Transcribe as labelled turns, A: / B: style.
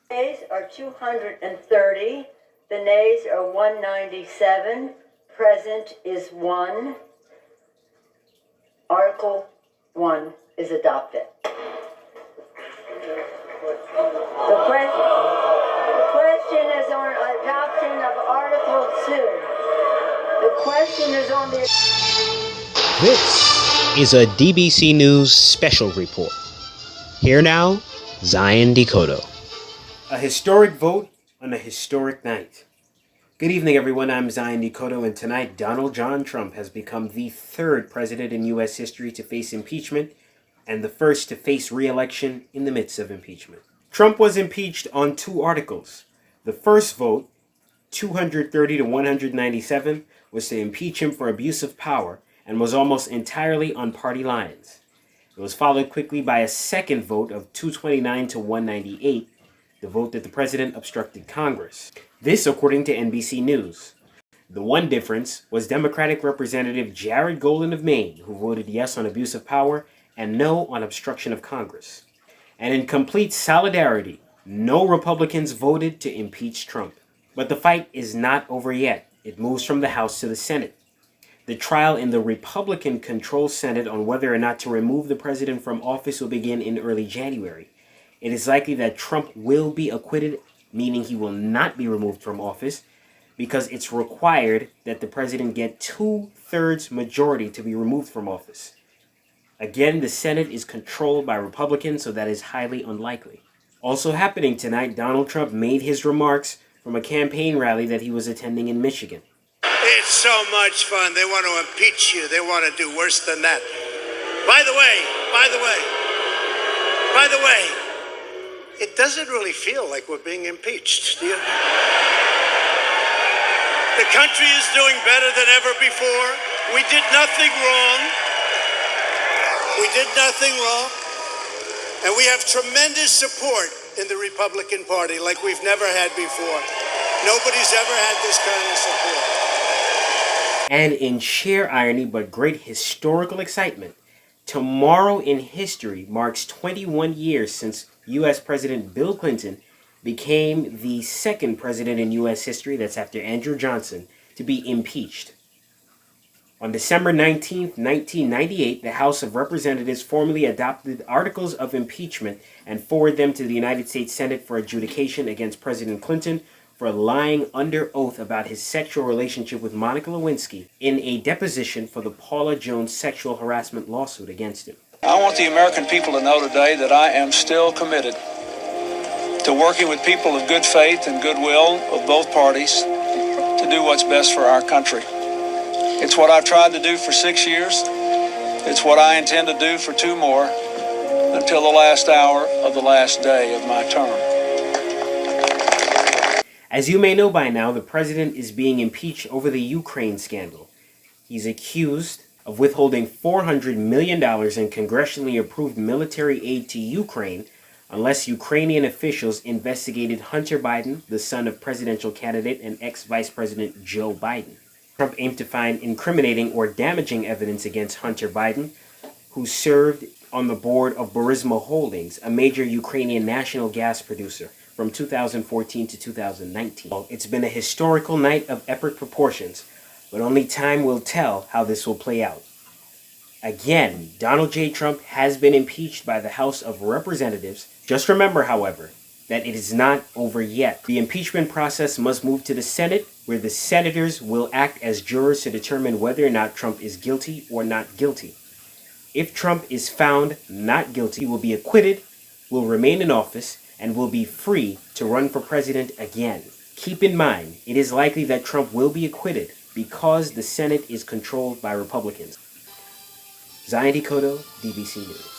A: Yeas are 230. The nays are 197. Present is 1. Article 1 is adopted. The question is on adoption of Article 2. The question is on the...
B: This is a DBC News special report. Here now, Zion Dekoto. A historic vote on a historic night. Good evening, everyone. I'm Zion Dekoto, and tonight Donald John Trump has become the third president in U.S. history to face impeachment and the first to face re-election in the midst of impeachment. Trump was impeached on 2 articles. The first vote, 230 to 197, was to impeach him for abuse of power and was almost entirely on party lines. It was followed quickly by a second vote of 229 to 198, the vote that the president obstructed Congress. This, according to NBC News. The one difference was Democratic Representative Jared Golden of Maine, who voted yes on abuse of power and no on obstruction of Congress. And in complete solidarity, no Republicans voted to impeach Trump. But the fight is not over yet. It moves from the House to the Senate. The trial in the Republican-controlled Senate on whether or not to remove the president from office will begin in early January. It is likely that Trump will be acquitted, meaning he will not be removed from office, because it's required that the president get 2/3 majority to be removed from office. Again, the Senate is controlled by Republicans, so that is highly unlikely. Also happening tonight, Donald Trump made his remarks from a campaign rally that he was attending in Michigan.
C: It's so much fun. They want to impeach you. They want to do worse than that. By the way, it doesn't really feel like we're being impeached, do you? The country is doing better than ever before. We did nothing wrong. And we have tremendous support in the Republican Party like we've never had before. Nobody's ever had this kind of support.
B: And in sheer irony but great historical excitement, tomorrow in history marks 21 years since U.S. President Bill Clinton became the second president in U.S. history, that's after Andrew Johnson, to be impeached. On December 19, 1998, the House of Representatives formally adopted articles of impeachment and forwarded them to the United States Senate for adjudication against President Clinton for lying under oath about his sexual relationship with Monica Lewinsky in a deposition for the Paula Jones sexual harassment lawsuit against him.
D: I want the American people to know today that I am still committed to working with people of good faith and goodwill of both parties to do what's best for our country. It's what I've tried to do for 6 years. It's what I intend to do for 2 more until the last hour of the last day of my term.
B: As you may know by now, the president is being impeached over the Ukraine scandal. He's accused of withholding $400 million in congressionally approved military aid to Ukraine unless Ukrainian officials investigated Hunter Biden, the son of presidential candidate and ex-Vice President Joe Biden. Trump aimed to find incriminating or damaging evidence against Hunter Biden, who served on the board of Burisma Holdings, a major Ukrainian national gas producer, from 2014 to 2019. It's been a historical night of epic proportions, but only time will tell how this will play out. Again, Donald J. Trump has been impeached by the House of Representatives. Just remember, however, that it is not over yet. The impeachment process must move to the Senate, where the senators will act as jurors to determine whether or not Trump is guilty or not guilty. If Trump is found not guilty, he will be acquitted, will remain in office, and will be free to run for president again. Keep in mind, it is likely that Trump will be acquitted because the Senate is controlled by Republicans. Zion Dekoto, DBC News.